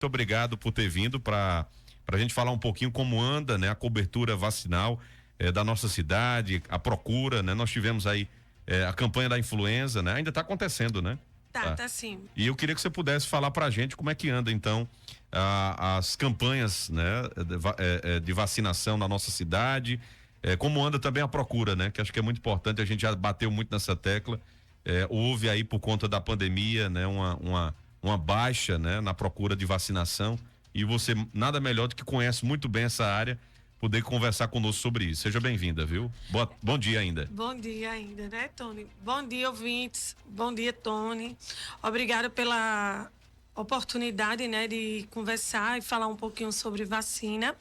Muito obrigado por ter vindo para a gente falar um pouquinho como anda, né, a cobertura vacinal da nossa cidade, a procura, né? Nós tivemos aí a campanha da influenza, né? Ainda está acontecendo, né? Tá sim. E eu queria que você pudesse falar pra gente como é que anda então as campanhas, né, de vacinação na nossa cidade, como anda também a procura, né? Que acho que é muito importante, a gente já bateu muito nessa tecla, houve aí por conta da pandemia, né, uma baixa, né, na procura de vacinação, e você nada melhor do que conhece muito bem essa área, poder conversar conosco sobre isso. Seja bem-vinda, viu? Bom dia ainda. Bom dia ainda, né, Tony? Bom dia, ouvintes. Bom dia, Tony. Obrigada pela oportunidade, né, de conversar e falar um pouquinho sobre vacina.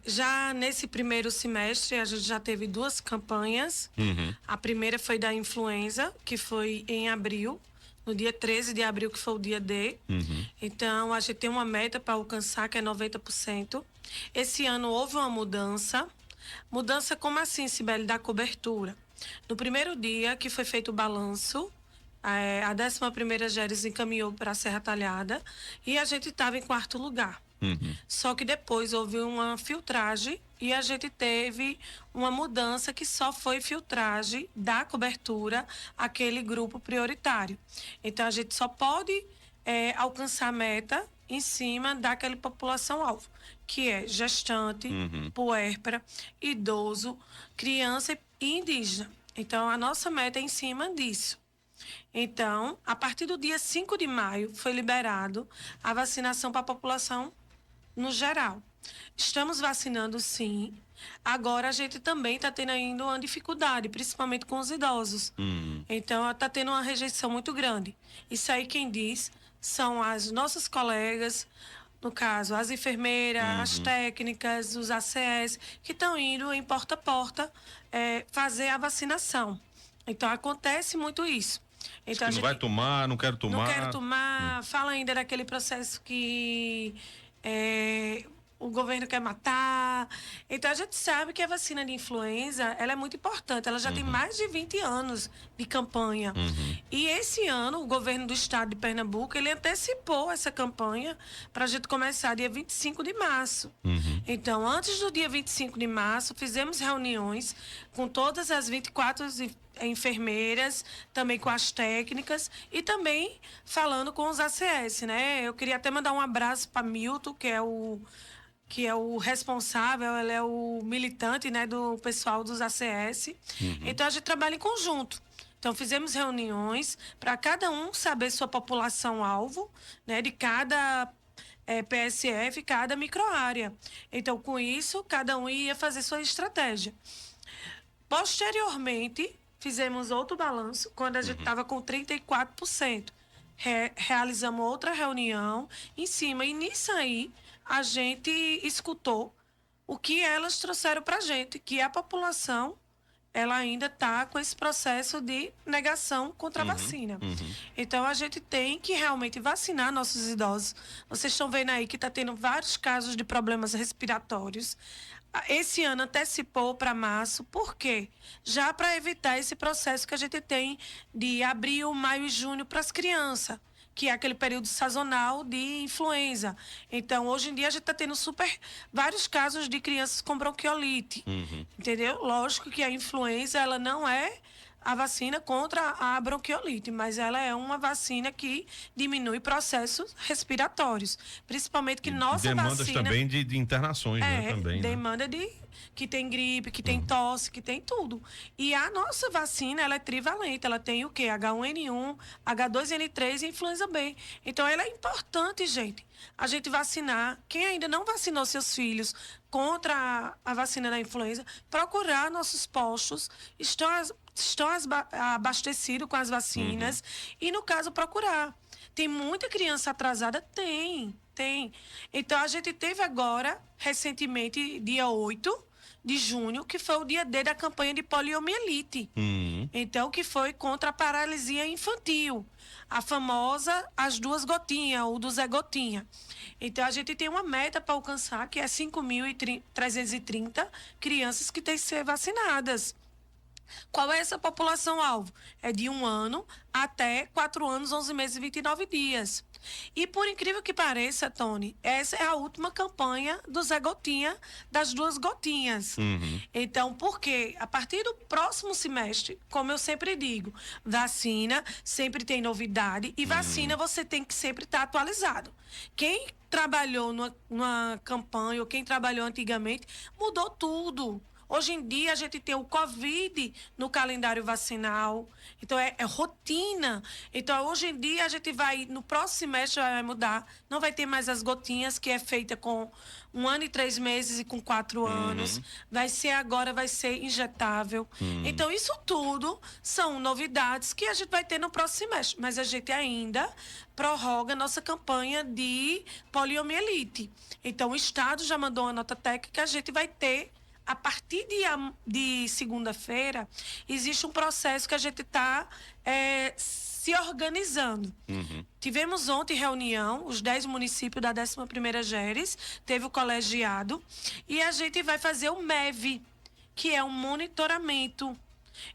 Já nesse primeiro semestre, a gente já teve 2 campanhas. A primeira foi da influenza, que foi em abril, no dia 13 de abril, que foi o dia D. Então, a gente tem uma meta para alcançar, que é 90%. Esse ano houve uma mudança. Mudança como assim, Sibeli, da cobertura? No primeiro dia que foi feito o balanço, a 11ª Géres encaminhou para a Serra Talhada e a gente estava em 4º lugar. Só que depois houve uma filtragem e a gente teve uma mudança que só foi filtragem da cobertura àquele grupo prioritário. Então a gente só pode alcançar a meta em cima daquela população-alvo, que é gestante, puérpera, idoso, criança e indígena. Então a nossa meta é em cima disso. Então, a partir do dia 5 de maio, foi liberado a vacinação para a população no geral. Estamos vacinando, sim. Agora, a gente também está tendo ainda uma dificuldade, principalmente com os idosos. Então, está tendo uma rejeição muito grande. Isso aí quem diz são as nossas colegas, no caso, as enfermeiras, as técnicas, os ACS, que estão indo em porta a porta fazer a vacinação. Então, acontece muito isso. Então, não vai tomar, não quero tomar. Não quero tomar. Fala ainda daquele processo que o governo quer matar. Então, a gente sabe que a vacina de influenza, ela é muito importante. Ela já tem mais de 20 anos de campanha. E esse ano, o governo do estado de Pernambuco, ele antecipou essa campanha para a gente começar dia 25 de março. Então, antes do dia 25 de março, fizemos reuniões com todas as 24 enfermeiras, também com as técnicas e também falando com os ACS, né? Eu queria até mandar um abraço para Milton, que é o responsável, ele é o militante, né, do pessoal dos ACS. Então a gente trabalha em conjunto. Então fizemos reuniões para cada um saber sua população-alvo, né, de cada PSF, cada microárea. Então com isso, cada um ia fazer sua estratégia. Posteriormente, fizemos outro balanço, quando a gente estava com 34%. Realizamos outra reunião em cima, e nisso aí a gente escutou o que elas trouxeram para a gente, que a população ela ainda está com esse processo de negação contra a vacina. Então a gente tem que realmente vacinar nossos idosos. Vocês estão vendo aí que está tendo vários casos de problemas respiratórios. Esse ano antecipou para março, por quê? Já para evitar esse processo que a gente tem de abril, maio e junho para as crianças, que é aquele período sazonal de influenza. Então, hoje em dia, a gente está tendo vários casos de crianças com bronquiolite, entendeu? Lógico que a influenza, ela não é a vacina contra a bronquiolite, mas ela é uma vacina que diminui processos respiratórios, principalmente que nossa demandas vacina... também de internações, né? Também, demanda de que tem gripe, que tem tosse, que tem tudo. E a nossa vacina, ela é trivalente, ela tem o quê? H1N1, H2N3 e influenza B. Então, ela é importante, gente, a gente vacinar. Quem ainda não vacinou seus filhos contra a vacina da influenza, procurar nossos postos, estão abastecidos com as vacinas e, no caso, procurar. Tem muita criança atrasada? Tem. Então, a gente teve agora, recentemente, dia 8 de junho, que foi o dia D da campanha de poliomielite. Então, que foi contra a paralisia infantil. A famosa, as 2 gotinhas, o do Zé Gotinha. Então, a gente tem uma meta para alcançar, que é 5.330 crianças que têm que ser vacinadas. Qual é essa população-alvo? É de 1 ano até 4 anos, 11 meses e 29 dias. E por incrível que pareça, Tony, essa é a última campanha do Zé Gotinha, das 2 gotinhas. Então, porque a partir do próximo semestre, como eu sempre digo, vacina sempre tem novidade e vacina você tem que sempre estar atualizado. Quem trabalhou numa campanha ou quem trabalhou antigamente, mudou tudo. Hoje em dia, a gente tem o Covid no calendário vacinal. Então, é rotina. Então, hoje em dia, a gente vai, no próximo semestre, vai mudar. Não vai ter mais as gotinhas, que é feita com 1 ano e 3 meses e com 4 anos. Vai ser injetável. Então, isso tudo são novidades que a gente vai ter no próximo semestre. Mas a gente ainda prorroga nossa campanha de poliomielite. Então, o Estado já mandou uma nota técnica que a gente vai ter. A partir de segunda-feira, existe um processo que a gente está se organizando. Tivemos ontem reunião, os 10 municípios da 11ª GERES, teve o colegiado, e a gente vai fazer o MEV, que é um monitoramento.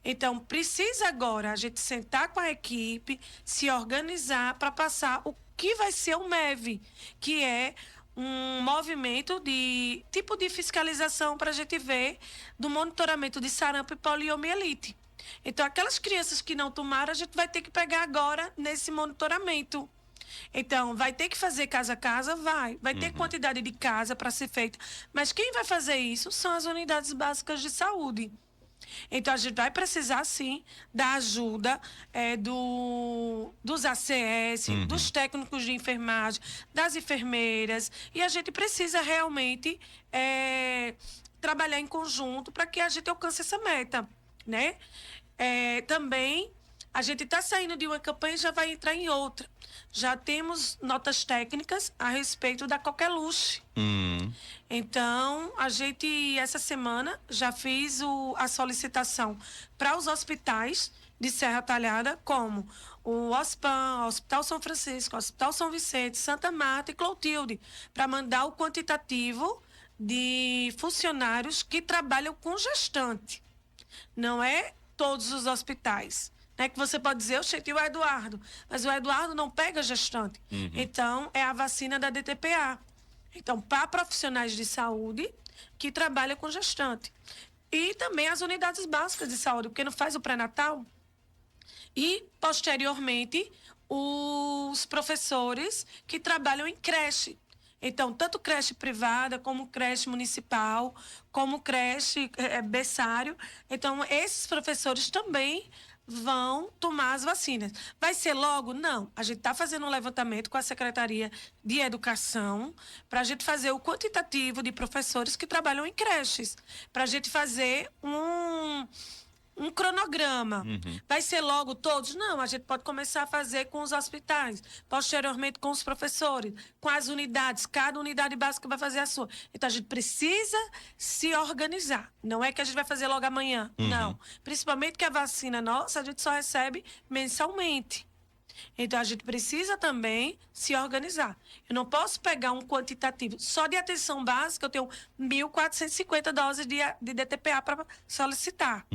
Então, precisa agora a gente sentar com a equipe, se organizar para passar o que vai ser o MEV, que é um movimento de tipo de fiscalização para a gente ver do monitoramento de sarampo e poliomielite. Então, aquelas crianças que não tomaram, a gente vai ter que pegar agora nesse monitoramento. Então, vai ter que fazer casa a casa? Vai ter quantidade de casa para ser feita. Mas quem vai fazer isso são as unidades básicas de saúde. Então, a gente vai precisar, sim, da ajuda dos ACS, dos técnicos de enfermagem, das enfermeiras. E a gente precisa realmente trabalhar em conjunto para que a gente alcance essa meta, né? Também, a gente está saindo de uma campanha e já vai entrar em outra. Já temos notas técnicas a respeito da coqueluche. Então, a gente, essa semana, já fiz a solicitação para os hospitais de Serra Talhada, como o OSPAN, Hospital São Francisco, Hospital São Vicente, Santa Marta e Clotilde, para mandar o quantitativo de funcionários que trabalham com gestante. Não é todos os hospitais. Que você pode dizer, eu cheguei o Eduardo, mas o Eduardo não pega gestante. Então, é a vacina da DTPA. Então, para profissionais de saúde que trabalham com gestante. E também as unidades básicas de saúde, porque não faz o pré-natal. E, posteriormente, os professores que trabalham em creche. Então, tanto creche privada, como creche municipal, como creche berçário. Então, esses professores também vão tomar as vacinas. Vai ser logo? Não. A gente está fazendo um levantamento com a Secretaria de Educação para a gente fazer o quantitativo de professores que trabalham em creches, para a gente fazer um cronograma. Vai ser logo todos? Não, a gente pode começar a fazer com os hospitais, posteriormente com os professores, com as unidades, cada unidade básica vai fazer a sua. Então, a gente precisa se organizar. Não é que a gente vai fazer logo amanhã, não. Principalmente que a vacina nossa, a gente só recebe mensalmente. Então, a gente precisa também se organizar. Eu não posso pegar um quantitativo. Só de atenção básica, eu tenho 1.450 doses de DTPA para solicitar.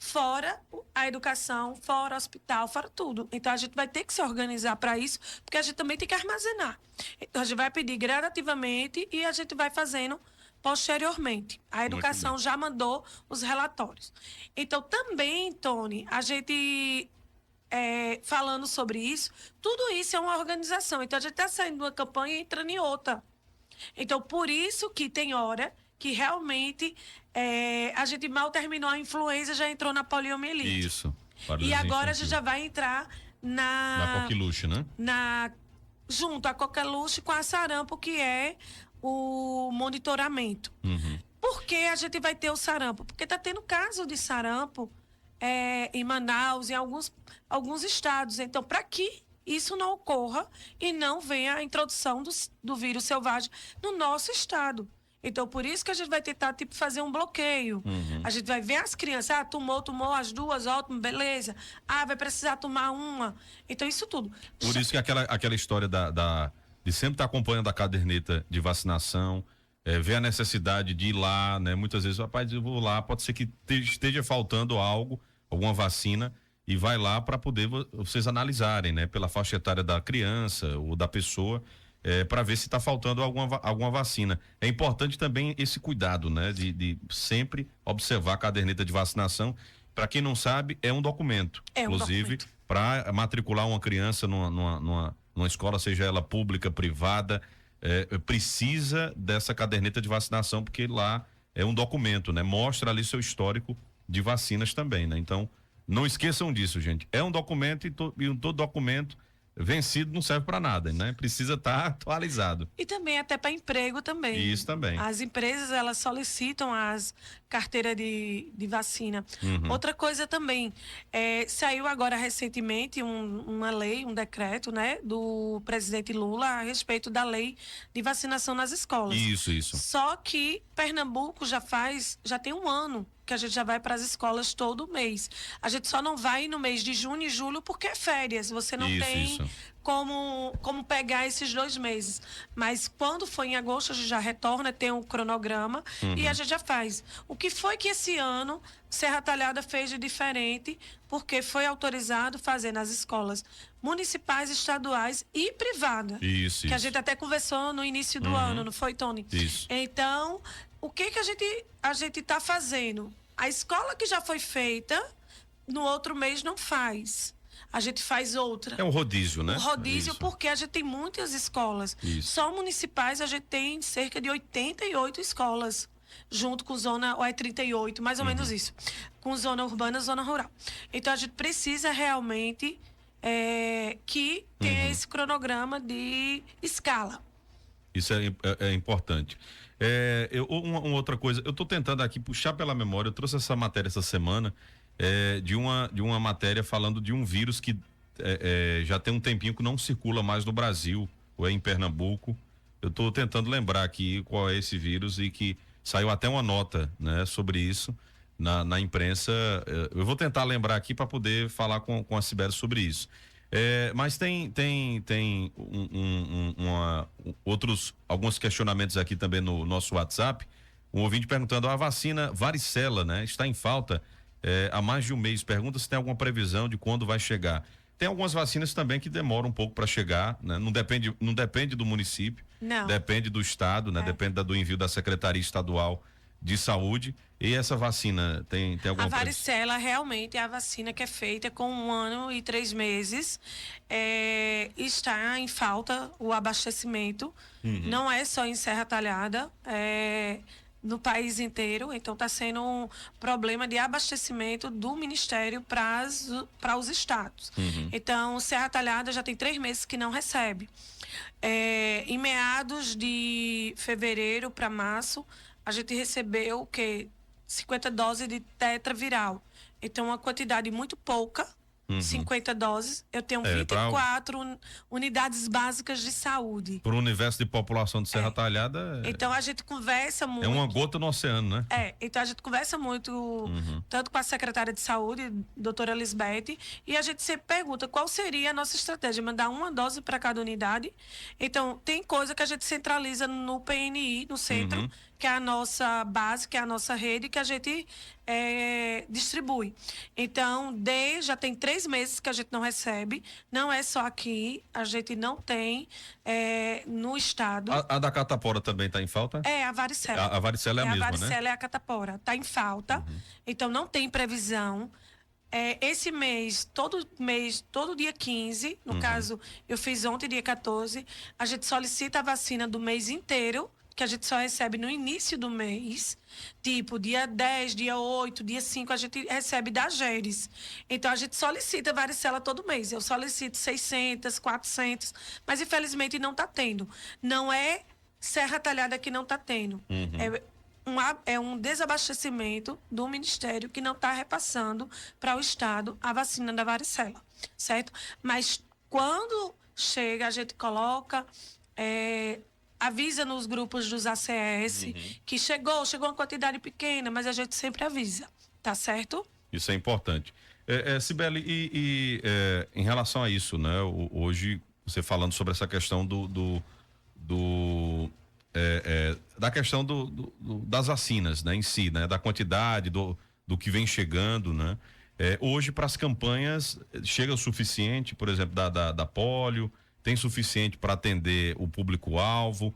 Fora a educação, fora o hospital, fora tudo. Então, a gente vai ter que se organizar para isso, porque a gente também tem que armazenar. Então, a gente vai pedir gradativamente e a gente vai fazendo posteriormente. A educação já mandou os relatórios. Então, também, Tony, a gente... falando sobre isso, tudo isso é uma organização. Então, a gente está saindo de uma campanha e entrando em outra. Então, por isso que tem hora que realmente a gente mal terminou a influenza, já entrou na poliomielite. Isso. E agora a gente já vai entrar na coqueluche, né? Junto a coqueluche com a sarampo, que é o monitoramento. Por que a gente vai ter o sarampo? Porque está tendo caso de sarampo em Manaus, em alguns estados. Então, para que isso não ocorra e não venha a introdução do vírus selvagem no nosso estado. Então, por isso que a gente vai tentar, fazer um bloqueio. A gente vai ver as crianças, tomou as 2, ótimo, beleza. Vai precisar tomar uma. Então, isso tudo. Por isso que aquela história de sempre estar acompanhando a caderneta de vacinação, vê a necessidade de ir lá, né? Muitas vezes, rapaz, eu vou lá, pode ser que esteja faltando algo, alguma vacina, e vai lá para poder vocês analisarem, né? Pela faixa etária da criança ou da pessoa, para ver se está faltando alguma vacina. É importante também esse cuidado, né? De sempre observar a caderneta de vacinação. Para quem não sabe, é um documento. Inclusive, para matricular uma criança numa escola, seja ela pública, privada, precisa dessa caderneta de vacinação, porque lá é um documento, né? Mostra ali seu histórico de vacinas também, né? Então, não esqueçam disso, gente. É um documento e todo documento vencido não serve para nada, né? Precisa estar atualizado. E também até para emprego também. Isso também. As empresas, elas solicitam as carteiras de vacina. Outra coisa também, saiu agora recentemente uma lei, um decreto, né, do presidente Lula a respeito da lei de vacinação nas escolas. Isso. Só que Pernambuco já tem um ano que a gente já vai para as escolas todo mês. A gente só não vai no mês de junho e julho porque é férias. Você não tem como pegar esses 2 meses. Mas quando for em agosto, a gente já retorna, tem um cronograma e a gente já faz. O que foi que esse ano Serra Talhada fez de diferente, porque foi autorizado fazer nas escolas municipais, estaduais e privadas. Isso. Que a gente até conversou no início do ano, não foi, Tony? Isso. Então, o que a gente está fazendo? A escola que já foi feita, no outro mês não faz. A gente faz outra. É um rodízio, né? Um rodízio, porque a gente tem muitas escolas. Só municipais a gente tem cerca de 88 escolas, junto com zona, ou é 38, mais ou menos isso. Com zona urbana e zona rural. Então a gente precisa realmente que tenha esse cronograma de escala. Isso é importante. Uma outra coisa, eu estou tentando aqui puxar pela memória, eu trouxe essa matéria essa semana, de uma matéria falando de um vírus que já tem um tempinho que não circula mais no Brasil, ou é em Pernambuco. Eu estou tentando lembrar aqui qual é esse vírus e que saiu até uma nota, né, sobre isso na imprensa. Eu vou tentar lembrar aqui para poder falar com a Sibeli sobre isso. Mas tem alguns questionamentos aqui também no nosso WhatsApp. Um ouvinte perguntando: a vacina varicela, né, está em falta há mais de um mês. Pergunta se tem alguma previsão de quando vai chegar. Tem algumas vacinas também que demoram um pouco para chegar, né? Não depende do município, depende do estado, né? Depende do envio da Secretaria Estadual de Saúde. E essa vacina tem alguma A varicela realmente é a vacina que é feita com 1 ano e 3 meses. Está em falta o abastecimento. Não é só em Serra Talhada, no país inteiro. Então está sendo um problema de abastecimento do Ministério para os estados. Então, Serra Talhada já tem 3 meses que não recebe. Em meados de fevereiro para março, a gente recebeu o quê? 50 doses de tetraviral. Então, uma quantidade muito pouca. 50 doses. Eu tenho 24 unidades básicas de saúde. Para o universo de população de Serra Talhada. Então a gente conversa muito. É uma gota no oceano, né? Então a gente conversa muito, tanto com a secretária de saúde, doutora Lisbeth, e a gente sempre pergunta qual seria a nossa estratégia: mandar 1 dose para cada unidade. Então, tem coisa que a gente centraliza no PNI, no centro, que é a nossa base, que é a nossa rede, que a gente distribui. Então, já tem 3 meses que a gente não recebe. Não é só aqui, a gente não tem no estado. A da catapora também está em falta? A varicela. A varicela é a mesma, né? A varicela é a catapora. Está em falta. Então, não tem previsão. Esse mês, todo dia 15, no caso, eu fiz ontem, dia 14, a gente solicita a vacina do mês inteiro, que a gente só recebe no início do mês, tipo dia 10, dia 8, dia 5, a gente recebe da Geres. Então, a gente solicita varicela todo mês. Eu solicito 600, 400, mas infelizmente não está tendo. Não é Serra Talhada que não está tendo. É um desabastecimento do Ministério que não está repassando para o Estado a vacina da varicela, certo? Mas quando chega, a gente coloca... avisa nos grupos dos ACS que chegou uma quantidade pequena, mas a gente sempre avisa, tá certo? Isso é importante. Sibeli, em relação a isso, né? Hoje, você falando sobre essa questão da questão das vacinas, né, em si, né, da quantidade, do que vem chegando, né? Hoje, para as campanhas, chega o suficiente, por exemplo, da polio, tem suficiente para atender o público-alvo.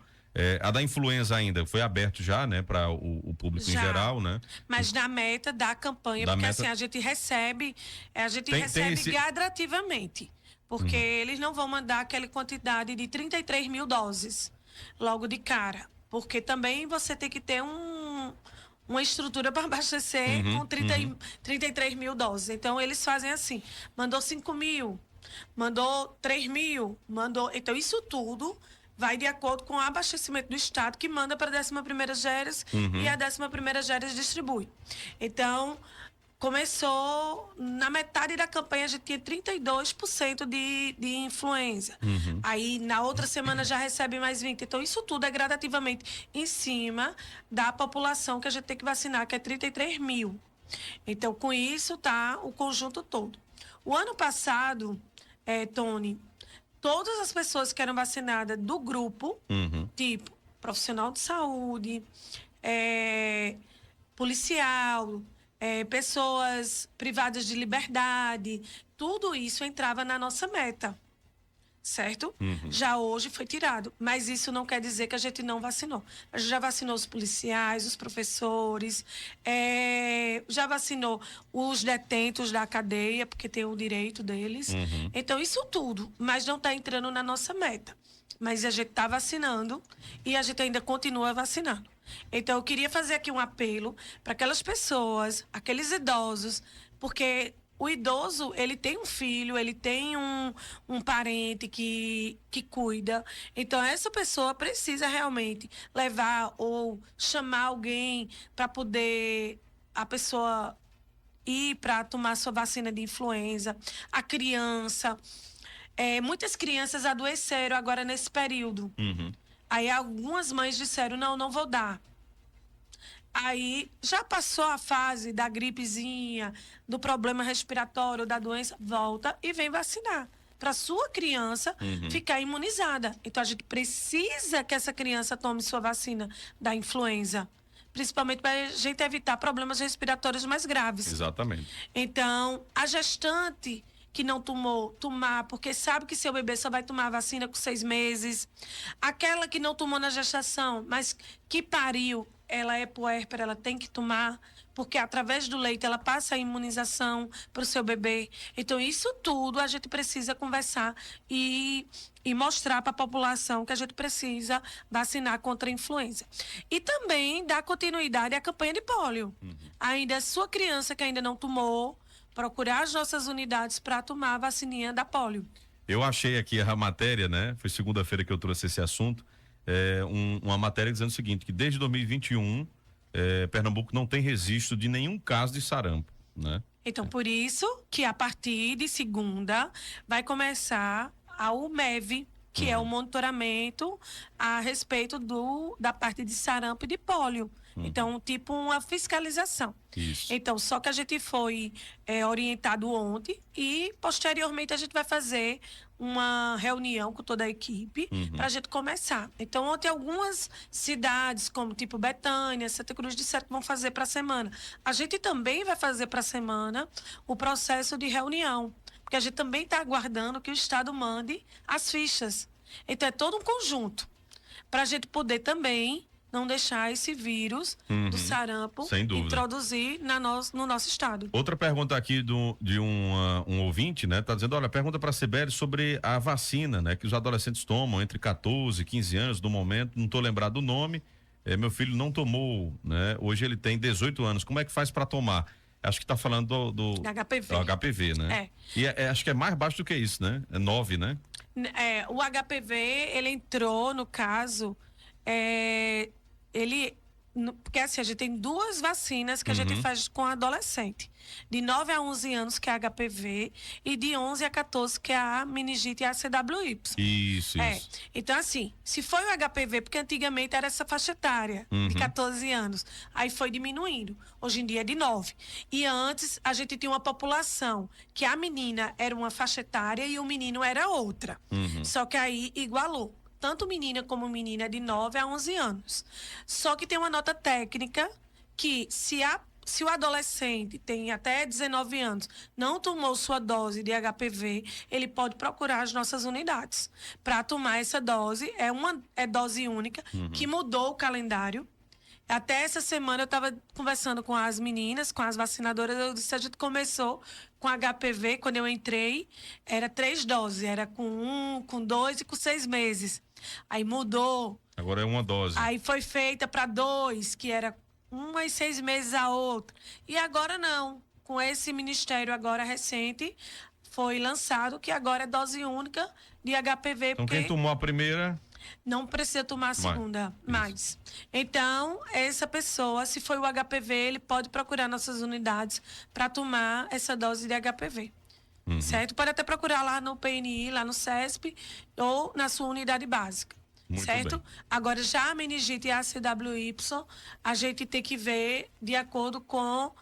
A da influenza ainda foi aberto já, né, para o público em geral, né? Mas na meta da campanha, porque assim, a gente recebe gradativamente. Porque eles não vão mandar aquela quantidade de 33 mil doses logo de cara. Porque também você tem que ter uma estrutura para abastecer com 33 mil doses. Então, eles fazem assim, mandou 5 mil, mandou 3 mil, mandou... Então, isso tudo vai de acordo com o abastecimento do Estado, que manda para a 11ª GERES e a 11ª GERES distribui. Então, começou, na metade da campanha, a gente tinha 32% de influenza. Aí, na outra semana, já recebe mais 20%. Então, isso tudo é gradativamente em cima da população que a gente tem que vacinar, que é 33 mil. Então, com isso, tá o conjunto todo. O ano passado, Tony, todas as pessoas que eram vacinadas do grupo, tipo profissional de saúde, policial, pessoas privadas de liberdade, tudo isso entrava na nossa meta, certo? Já hoje foi tirado, mas isso não quer dizer que a gente não vacinou. A gente já vacinou os policiais, os professores, já vacinou os detentos da cadeia, porque tem o direito deles. Então, isso tudo, mas não está entrando na nossa meta. Mas a gente está vacinando e a gente ainda continua vacinando. Então, eu queria fazer aqui um apelo para aquelas pessoas, aqueles idosos, porque o idoso, ele tem um filho, ele tem um parente que cuida. Então, essa pessoa precisa realmente levar ou chamar alguém para poder a pessoa ir para tomar sua vacina de influenza. A criança... muitas crianças adoeceram agora nesse período. Aí algumas mães disseram, não vou dar. Aí já passou a fase da gripezinha, do problema respiratório, da doença, volta e vem vacinar. Para sua criança ficar imunizada. Então a gente precisa que essa criança tome sua vacina da influenza. Principalmente para a gente evitar problemas respiratórios mais graves. Exatamente. Então, a gestante que não tomar, porque sabe que seu bebê só vai tomar a vacina com 6 meses. Aquela que não tomou na gestação, mas que pariu, ela é puérpera, ela tem que tomar, porque através do leite ela passa a imunização para o seu bebê. Então, isso tudo a gente precisa conversar e mostrar para a população que a gente precisa vacinar contra a influenza. E também dar continuidade à campanha de pólio. Ainda a sua criança que ainda não tomou, procurar as nossas unidades para tomar a vacininha da pólio. Eu achei aqui a matéria, né? Foi segunda-feira que eu trouxe esse assunto. Uma matéria dizendo o seguinte, que desde 2021, Pernambuco não tem registro de nenhum caso de sarampo, né? Então, por isso que a partir de segunda vai começar o MEV, que é o monitoramento a respeito da parte de sarampo e de pólio. Então, tipo uma fiscalização. Isso. Então, só que a gente foi orientado ontem e, posteriormente, a gente vai fazer uma reunião com toda a equipe para a gente começar. Então, ontem algumas cidades, como tipo Betânia, Santa Cruz, disseram que vão fazer para a semana. A gente também vai fazer para a semana o processo de reunião, porque a gente também está aguardando que o Estado mande as fichas. Então, é todo um conjunto para a gente poder também não deixar esse vírus do sarampo introduzir no nosso estado. Outra pergunta aqui de um ouvinte, né? Tá dizendo, olha, pergunta para a Sibeli sobre a vacina, né? Que os adolescentes tomam entre 14 e 15 anos, no momento, não tô lembrado do nome, meu filho não tomou, né? Hoje ele tem 18 anos, como é que faz para tomar? Acho que tá falando do HPV. Do HPV, né? E acho que é mais baixo do que isso, né? É 9, né? O HPV, ele entrou, no caso, porque assim, a gente tem 2 vacinas que a gente faz com adolescente. De 9 a 11 anos, que é a HPV, e de 11 a 14, que é a meningite e a CWY. Isso. Então, assim, se foi o HPV, porque antigamente era essa faixa etária, de 14 anos, aí foi diminuindo. Hoje em dia é de 9. E antes, a gente tinha uma população que a menina era uma faixa etária e o menino era outra. Só que aí igualou. tanto menina como menina de 9 a 11 anos. Só que tem uma nota técnica que se o adolescente tem até 19 anos, não tomou sua dose de HPV, ele pode procurar as nossas unidades para tomar essa dose. É dose única, que mudou o calendário. Até essa semana eu estava conversando com as meninas, com as vacinadoras, eu disse, a gente começou com HPV, quando eu entrei, era 3 doses, era com 1, com 2 e com 6 meses. Aí mudou. Agora é uma dose. Aí foi feita para 2, que era 1 e 6 meses a outra. E agora não. Com esse ministério agora recente, foi lançado que agora é dose única de HPV. Então porque quem tomou a primeira... não precisa tomar a segunda mais. Então, essa pessoa, se foi o HPV, ele pode procurar nossas unidades para tomar essa dose de HPV. Certo? Pode até procurar lá no PNI, lá no CESP ou na sua unidade básica. Muito certo? bem. Agora, já a meningite e a CWY, a gente tem que ver de acordo com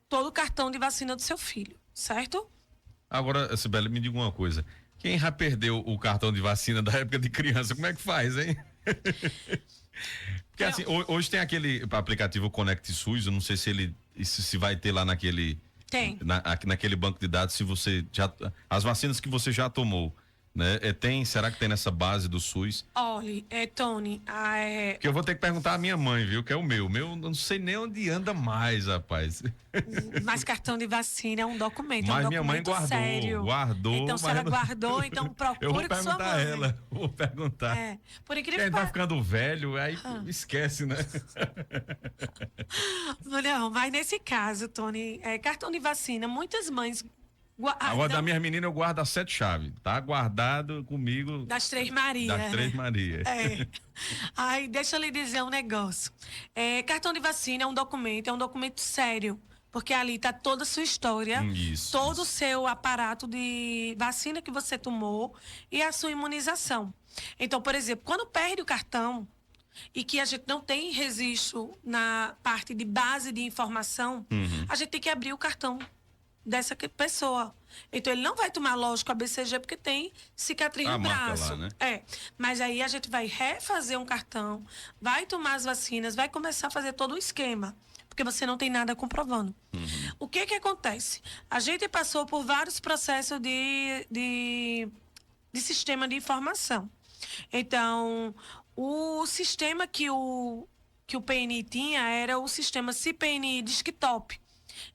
todo o cartão de vacina do seu filho, certo? Agora, Cibele, me diga uma coisa. Quem já perdeu o cartão de vacina da época de criança, como é que faz, hein? Porque assim, hoje tem aquele aplicativo Conect SUS, eu não sei se vai ter lá naquele... Tem. Naquele banco de dados, se você já... As vacinas que você já tomou, né? Será que tem nessa base do SUS? Olha, Tony, Que eu vou ter que perguntar à minha mãe, viu? Que é o meu. O meu, eu não sei nem onde anda mais, rapaz. Mas cartão de vacina é um documento, Mas é um minha mãe documento sério. guardou. Então, se ela guardou, então Eu vou procure com sua perguntar a mãe. ela, vou perguntar. Por Porque incrível a que gente vai ficando velho, aí esquece, né? Não, mas nesse caso, Tony, cartão de vacina, muitas mães Agora, da minha menina, eu guardo as 7 chaves. Tá guardado comigo. das Três Marias. Das Três Marias. Ai, deixa eu lhe dizer um negócio. Cartão de vacina é um documento sério. Porque ali está toda a sua história, todo o seu aparato de vacina que você tomou e a sua imunização. Então, por exemplo, quando perde o cartão e que a gente não tem registro na parte de base de informação, a gente tem que abrir o cartão dessa pessoa. Então, ele não vai tomar, lógico, a BCG porque tem cicatriz no braço. Lá, né? Mas aí a gente vai refazer um cartão, vai tomar as vacinas, vai começar a fazer todo o esquema. Porque você não tem nada comprovando. O que acontece? A gente passou por vários processos de sistema de informação. Então, o sistema que o PNI tinha era o sistema CPNI Desktop.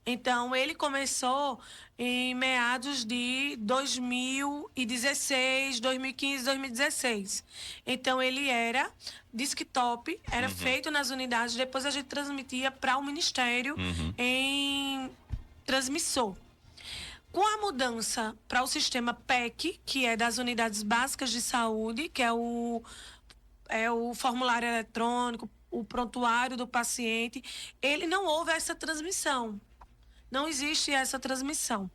Então, ele começou em meados de 2016, 2015, 2016. Então, ele era desktop, era feito nas unidades, depois a gente transmitia para o Ministério em transmissor. Com a mudança para o sistema PEC, que é das unidades básicas de saúde, que é o formulário eletrônico, o prontuário do paciente, ele não houve essa transmissão. Não existe essa transmissão.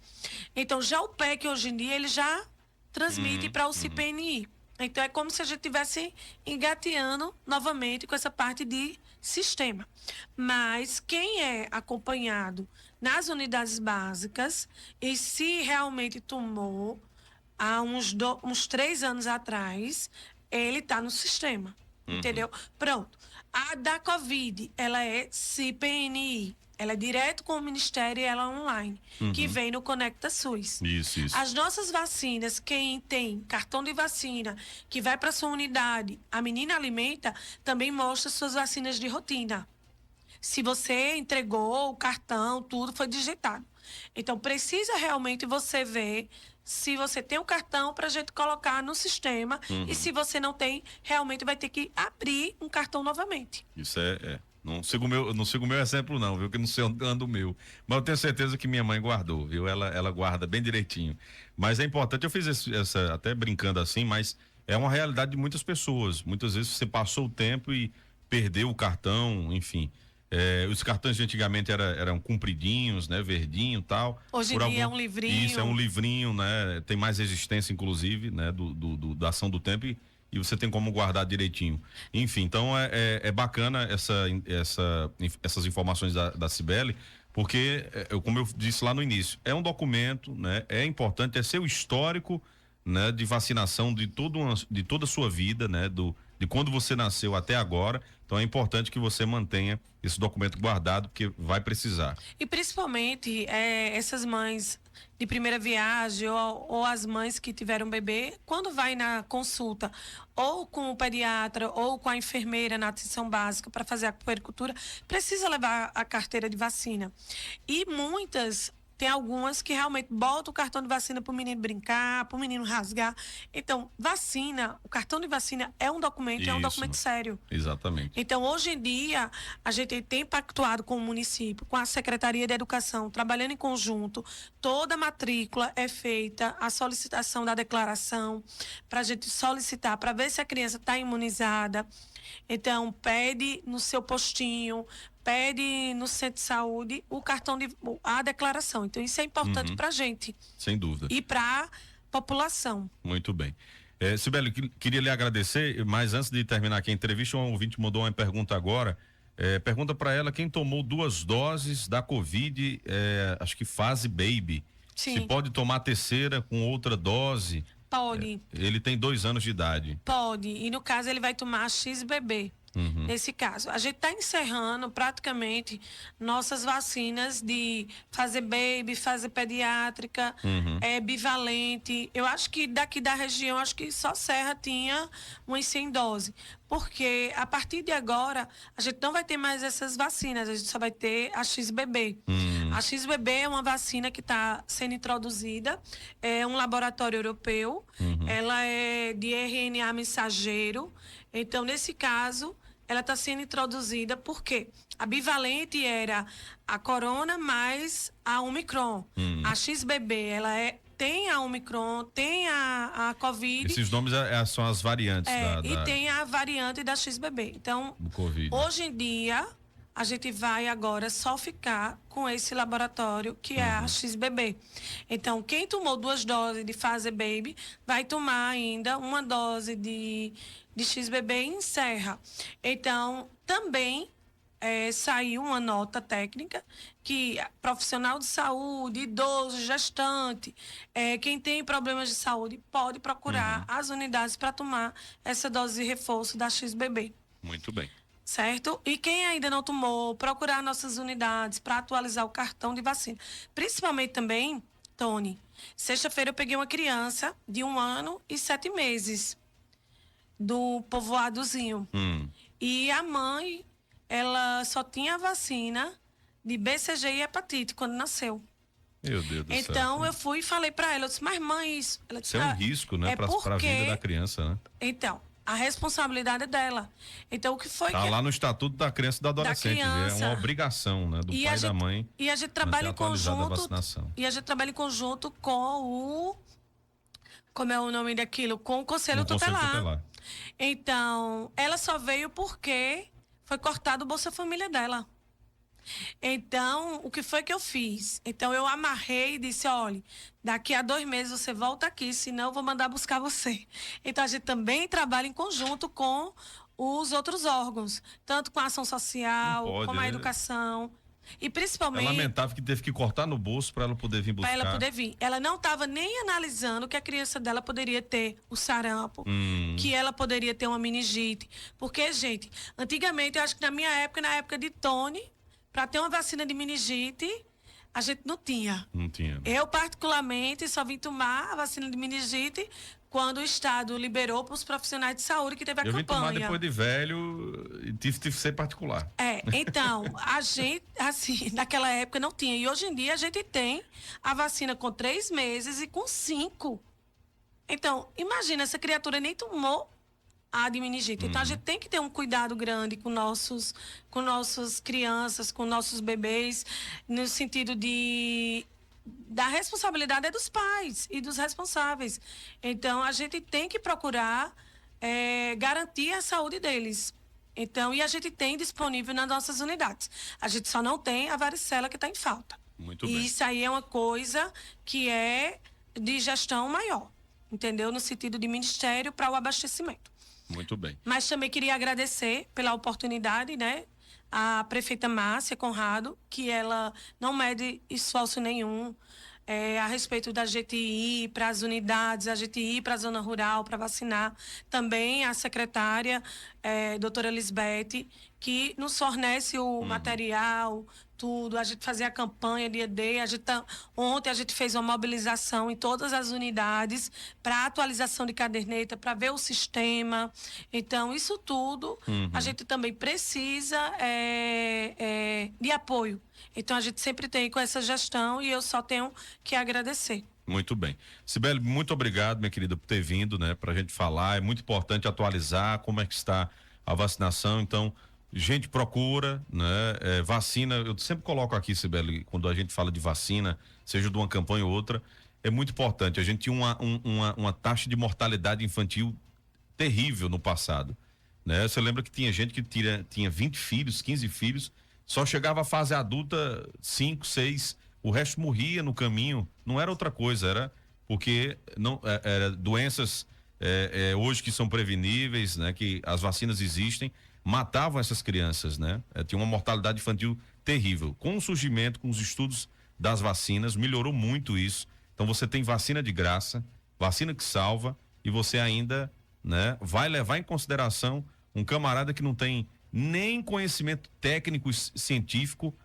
Então, já o PEC, hoje em dia, ele já transmite para o CPNI. Então, é como se a gente estivesse engateando novamente com essa parte de sistema. Mas quem é acompanhado nas unidades básicas e se realmente tomou há uns 3 anos atrás, ele está no sistema. Entendeu? Pronto. A da Covid, ela é CPNI. Ela é direto com o Ministério e ela é online, que vem no Conecta SUS. Isso. As nossas vacinas, quem tem cartão de vacina, que vai para sua unidade, a Menina Alimenta, também mostra suas vacinas de rotina. Se você entregou o cartão, tudo foi digitado. Então, precisa realmente você ver se você tem o cartão para a gente colocar no sistema e se você não tem, realmente vai ter que abrir um cartão novamente. Isso Não sigo o meu exemplo não, viu? Que não sei onde anda o meu. Mas eu tenho certeza que minha mãe guardou, viu? Ela guarda bem direitinho. Mas é importante, eu fiz essa até brincando assim, mas é uma realidade de muitas pessoas. Muitas vezes você passou o tempo e perdeu o cartão, enfim. Os cartões de antigamente eram compridinhos, né? Verdinho e tal. Hoje em dia é um livrinho. Isso, é um livrinho, né? Tem mais resistência, inclusive, né? Da ação do tempo e você tem como guardar direitinho. Enfim, então é bacana essas informações da Cibele, porque, como eu disse lá no início, é um documento, né? É importante, é seu histórico né, de vacinação de toda a sua vida, né, de quando você nasceu até agora. Então é importante que você mantenha esse documento guardado, porque vai precisar. E principalmente essas mães de primeira viagem ou as mães que tiveram bebê, quando vai na consulta ou com o pediatra ou com a enfermeira na atenção básica para fazer a puericultura, precisa levar a carteira de vacina. E muitas... Tem algumas que realmente botam o cartão de vacina para o menino brincar, para o menino rasgar. Então, vacina, o cartão de vacina é um documento, é um documento sério. Exatamente. Então, hoje em dia, a gente tem pactuado com o município, com a Secretaria de Educação, trabalhando em conjunto. Toda a matrícula é feita, a solicitação da declaração, para a gente solicitar, para ver se a criança está imunizada. Então, pede no seu postinho, pede no centro de saúde a declaração. Então, isso é importante para a gente. Sem dúvida. E para a população. Muito bem. Cibele, queria lhe agradecer, mas antes de terminar aqui a entrevista, um ouvinte mandou uma pergunta agora. Pergunta para ela quem tomou 2 doses da Covid, acho que fase baby. Sim. Se pode tomar a terceira com outra dose? Pode. Ele tem 2 anos de idade. Pode. E no caso ele vai tomar XBB. Nesse caso, a gente está encerrando praticamente nossas vacinas de fase baby, fase pediátrica, bivalente. Eu acho que daqui da região, acho que só Serra tinha umas 100 doses. Porque a partir de agora, a gente não vai ter mais essas vacinas, a gente só vai ter a XBB. A XBB é uma vacina que está sendo introduzida, é um laboratório europeu, ela é de RNA mensageiro. Então, nesse caso, ela está sendo introduzida porque a bivalente era a corona mais a Omicron. A XBB, tem a Omicron, tem a Covid. Esses nomes são as variantes e tem a variante da XBB. Então, hoje em dia, a gente vai agora só ficar com esse laboratório que é a XBB. Então, quem tomou 2 doses de fase baby vai tomar ainda uma dose de XBB e encerra. Então, também saiu uma nota técnica que profissional de saúde, idoso, gestante, quem tem problemas de saúde pode procurar as unidades para tomar essa dose de reforço da XBB. Muito bem. Certo? E quem ainda não tomou, procurar nossas unidades para atualizar o cartão de vacina. Principalmente também, Tony, sexta-feira eu peguei uma criança de 1 ano e 7 meses do povoadozinho. E a mãe, ela só tinha a vacina de BCG e hepatite quando nasceu. Meu Deus do céu. Então eu fui e falei para ela, eu disse, mas mãe, isso é um risco, né, para a vida da criança, né? Então, a responsabilidade é dela. Então, o que foi tá lá no Estatuto da Criança e do Adolescente. É uma obrigação, né, do pai e da mãe. E a gente trabalha em conjunto. E a gente trabalha em conjunto com o... Como é o nome daquilo? Com o Conselho Tutelar. Então, ela só veio porque foi cortado o Bolsa Família dela. Então, o que foi que eu fiz? Então, eu amarrei e disse, olha, daqui a 2 meses você volta aqui, senão eu vou mandar buscar você. Então, a gente também trabalha em conjunto com os outros órgãos, tanto com a ação social, como a educação. E principalmente... É lamentável que teve que cortar no bolso para ela poder vir buscar. Para ela poder vir. Ela não estava nem analisando que a criança dela poderia ter o sarampo, que ela poderia ter uma meningite. Porque, gente, antigamente, eu acho que na minha época, na época de Tony, para ter uma vacina de meningite, a gente não tinha. Não tinha. Eu, particularmente, só vim tomar a vacina de meningite quando o Estado liberou para os profissionais de saúde que teve a campanha. Eu vim tomar depois de velho e tive que ser particular. Então, a gente, assim, naquela época não tinha. E hoje em dia a gente tem a vacina com 3 meses e com 5. Então, imagina, essa criatura nem tomou a de meningite. Então, a gente tem que ter um cuidado grande com nossas crianças, com nossos bebês, no sentido da responsabilidade é dos pais e dos responsáveis. Então, a gente tem que procurar garantir a saúde deles. Então, e a gente tem disponível nas nossas unidades. A gente só não tem a varicela que está em falta. Muito bem. E isso aí é uma coisa que é de gestão maior, entendeu? No sentido de ministério para o abastecimento. Muito bem. Mas também queria agradecer pela oportunidade, né? A prefeita Márcia Conrado, que ela não mede esforço nenhum. a respeito da gente ir para as unidades, a gente ir para a zona rural para vacinar. Também a secretária, doutora Lisbeth, que nos fornece o material, tudo. A gente fazia a campanha dia D. Ontem a gente fez uma mobilização em todas as unidades para atualização de caderneta, para ver o sistema. Então, isso tudo a gente também precisa de apoio. Então, a gente sempre tem com essa gestão e eu só tenho que agradecer. Muito bem. Cibele, muito obrigado, minha querida, por ter vindo, né, pra gente falar. É muito importante atualizar como é que está a vacinação. Então, gente, procura, né, vacina. Eu sempre coloco aqui, Cibele, quando a gente fala de vacina, seja de uma campanha ou outra, é muito importante. A gente tinha uma taxa de mortalidade infantil terrível no passado, né? Você lembra que tinha gente que tinha 20 filhos, 15 filhos, só chegava à fase adulta 5, 6, o resto morria no caminho. Não era outra coisa, era porque não era doenças hoje que são preveníveis, né? Que as vacinas existem, matavam essas crianças, né? Tinha uma mortalidade infantil terrível. Com o surgimento, com os estudos das vacinas, melhorou muito isso. Então você tem vacina de graça, vacina que salva, e você ainda, né, vai levar em consideração um camarada que não tem nem conhecimento técnico científico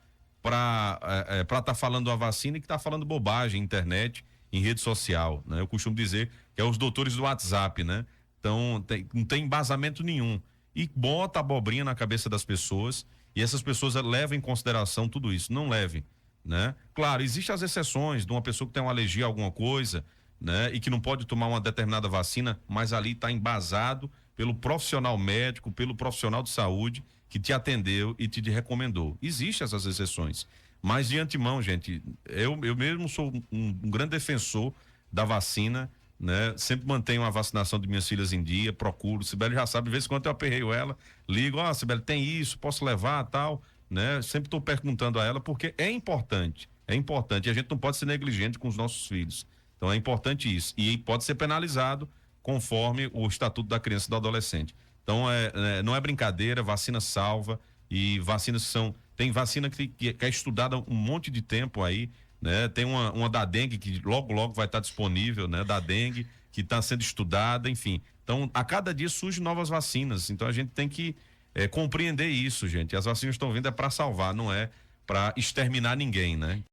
para estar falando a vacina e que está falando bobagem, internet, em rede social, né? Eu costumo dizer que é os doutores do WhatsApp, né? Então não tem embasamento nenhum e bota abobrinha na cabeça das pessoas, e essas pessoas levam em consideração tudo isso. Não leve, né? Claro, existem as exceções de uma pessoa que tem uma alergia a alguma coisa, né? E que não pode tomar uma determinada vacina, mas ali está embasado pelo profissional médico, pelo profissional de saúde que te atendeu e te recomendou. Existem essas exceções, mas de antemão, gente, eu mesmo sou um grande defensor da vacina, né? Sempre mantenho a vacinação de minhas filhas em dia, procuro. Cibele já sabe, de vez em quando eu aperreio ela, ligo, Cibele, tem isso, posso levar, tal, né? Sempre estou perguntando a ela, porque é importante, e a gente não pode ser negligente com os nossos filhos. Então é importante isso, e pode ser penalizado conforme o Estatuto da Criança e do Adolescente. Então não é brincadeira, vacina salva, e vacinas tem vacina que é estudada um monte de tempo aí, né? Tem uma da dengue que logo vai estar disponível, né? Da dengue, que está sendo estudada, enfim. Então, a cada dia surgem novas vacinas, então a gente tem que compreender isso, gente. As vacinas estão vindo para salvar, não é para exterminar ninguém, né?